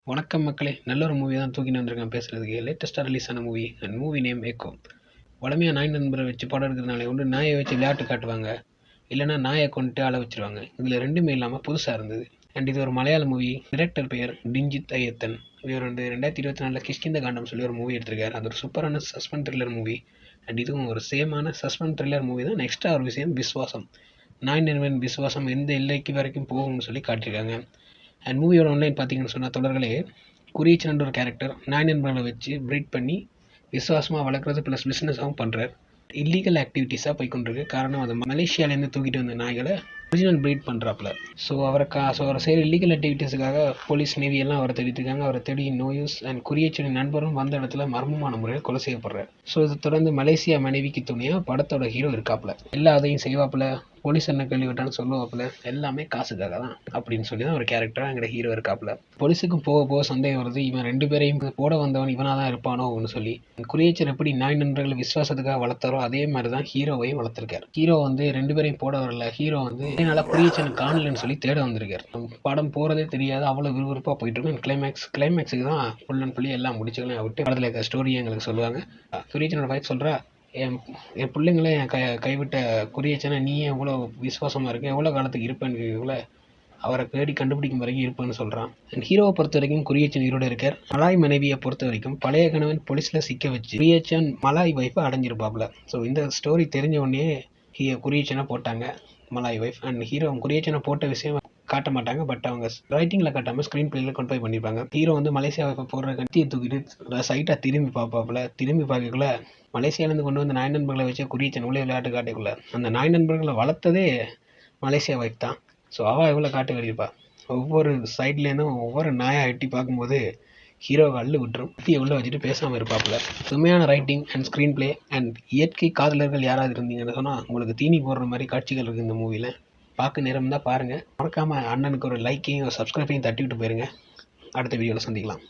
வணக்கம் மக்களே! நல்ல ஒரு மூவி தான் தூக்கின்னு வந்திருக்கேன் பேசுறதுக்கு. லேட்டஸ்ட்டா ரிலீஸ் ஆன movie. And movie name Eko. வழமையா நாய் நண்பரை வச்சு படம் எடுக்கிறதுனால ஒண்ணு நாய வச்சு விளையாட்டு காட்டுவாங்க. இல்லன்னா நாய கொன்னுட்டு அழ வச்சுருவாங்க. இதுல 2மே இல்லாம புதுசா இருந்தது. அண்ட் இது ஒரு மலையாள மூவி. டைரக்டர் பெயர் டிஞ்சித் ஐயத்தன். இவர் வந்து 2024ல கிஷ்கிந்த காண்டம் சொல்லி ஒரு மூவி எடுத்திருக்காரு. அது ஒரு சூப்பரான சஸ்பென்ஸ் த்ரில்லர் மூவி. அண்ட் இதுவும் ஒரு சேமான சஸ்பென்ஸ் த்ரில்லர் மூவி தான். நெக்ஸ்ட்டா ஒரு விஷயம் விஸ்வாசம். நாய் நண்பன் விசுவாசம் எந்த எல்லைக்கு வரைக்கும் போகும்னு சொல்லி காட்டியிருக்காங்க. அண்ட் மூவியோட ஆன்லைன் பார்த்தீங்கன்னு சொன்னால் தொடர்களே குறியீச்சன்ற ஒரு கேரக்டர் நாய் நண்பர்களை வச்சு ப்ரீட் பண்ணி விசுவாசமாக வளர்க்குறது ப்ளஸ் பிஸ்னஸாகவும் பண்ணுறார். இல்லீகல் ஆக்டிவிட்டீஸாக போய்க்கொண்டிருக்கு. காரணம் அது மலேசியாவிலேருந்து தூக்கிட்டு வந்த நாய்களை ஒரிஜினல் ப்ரீட் பண்ணுறாப்புல. ஸோ அவர் செய்கிற இல்லீகல் ஆக்டிவிட்டீஸுக்காக போலீஸ் நேவி எல்லாம் அவரை தேடிட்டு இருக்காங்க. அவரை தேடி நோயூஸ் அண்ட் குறியீச்சனின் நண்பரும் வந்த இடத்துல மர்மமான முறையில் கொலை செய்யப்படுறார். ஸோ இதை தொடர்ந்து மலேசியா மனைவிக்கு துணையாக படத்தோட ஹீரோ இருக்காப்புல. எல்லா அதையும் செய்வாப்புல. போலீஸ் என்ன கேள்விட்டான்னு சொல்லுவாப்புல. எல்லாமே காசுக்காக தான் அப்படின்னு சொல்லி தான் ஒரு கேரக்டராக எங்களோட ஹீரோ இருக்காப்புல. போலீஸுக்கும் போக போக சந்தேகம் வருது, இவன் 2 பேரையும் போட வந்தவன் இவனாக தான் இருப்பானோ அப்படின்னு சொல்லி. குறியீச்சர் எப்படி நாய் நண்பர்களை விசுவாசத்துக்காக வளர்த்தாரோ அதே மாதிரி தான் ஹீரோவையும் வளர்த்துருக்காரு. ஹீரோ வந்து 2 பேரையும் போட வரல. ஹீரோ வந்து என்னால் குறியீச்சன் காணலன்னு சொல்லி தேட வந்திருக்காரு. படம் போகிறதே தெரியாது, அவ்வளோ விறுவிறுப்பாக போயிட்டு இருக்கும். கிளைமேக்ஸுக்கு தான் ஃபுல் அண்ட் ஃபுல்லி எல்லாம் முடிச்சுக்கலாம் விட்டு படத்தில் இருக்க ஸ்டோரியை எங்களுக்கு சொல்லுவாங்க. குறியீச்சனோட வைஃப் சொல்கிறா, என் பிள்ளைங்களே என் கைவிட்ட குறியீச்சனை நீ எவ்வளோ விசுவாசமாக இருக்க, எவ்வளோ காலத்துக்கு இருப்பேன்னு இவ்வளோ அவரை தேடி கண்டுபிடிக்கும் வரைக்கும் இருப்பேன்னு சொல்கிறான். அண்ட் ஹீரோவை பொறுத்த வரைக்கும் குறியீச்சன் ஹீரோட இருக்கார். மலாய் மனைவியை பொறுத்த வரைக்கும் பழைய கணவன் போலீஸில் சிக்க வச்சு குறியீச்சன் மலாய் வைஃபை அடைஞ்சிருப்பாப்புல. ஸோ இந்த ஸ்டோரி தெரிஞ்ச உடனே குறியீச்சனை போட்டாங்க மலாய் வைஃப். அண்ட் ஹீரோ குறியீச்சனை போட்ட விஷயம் காட்ட மாட்டாங்க. பட் அவங்க ரைட்டிங்கில் காட்டாமல் ஸ்க்ரீன் பிளேயில் கொண்டு போய் பண்ணியிருப்பாங்க. ஹீரோ வந்து மலேசியா வைஃபை போடுற கத்தியை தூக்கிட்டு சைட்டாக திரும்பி பார்ப்பாப்புல. திரும்பி பார்க்கக்குள்ள மலேசியாவிலேருந்து கொண்டு வந்த நாய் நண்பர்களை வச்சு குறியீச்சன் உள்ளே விளையாட்டு காட்டிக்குள்ள அந்த நாய் நண்பர்களை வளர்த்ததே மலேசியா வைஃப் தான். ஸோ அவள் எவ்வளோ காட்டு வெளியிருப்பா. ஒவ்வொரு சைட்லேருந்தும் ஒவ்வொரு நாயாக எட்டி பார்க்கும்போது ஹீரோவை அள்ளு விட்டுரும். கத்தியை உள்ளே வச்சுட்டு பேசாமல் இருப்பாப்புல. செம்மையான writing and screen play and இயற்கை காதலர்கள் யாராவது இருந்தீங்கன்னு சொன்னால் உங்களுக்கு தீனி போடுற மாதிரி காட்சிகள் இருக்குது இந்த மூவியில். பார்க்க நேரம் தான் பாருங்கள். மறக்காமல் அண்ணனுக்கு ஒரு லைக்கையும் ஒரு சப்ஸ்கிரைபையும் தட்டி விட்டு போயிருங்க. அடுத்த வீடியோவில் சந்திக்கலாம்.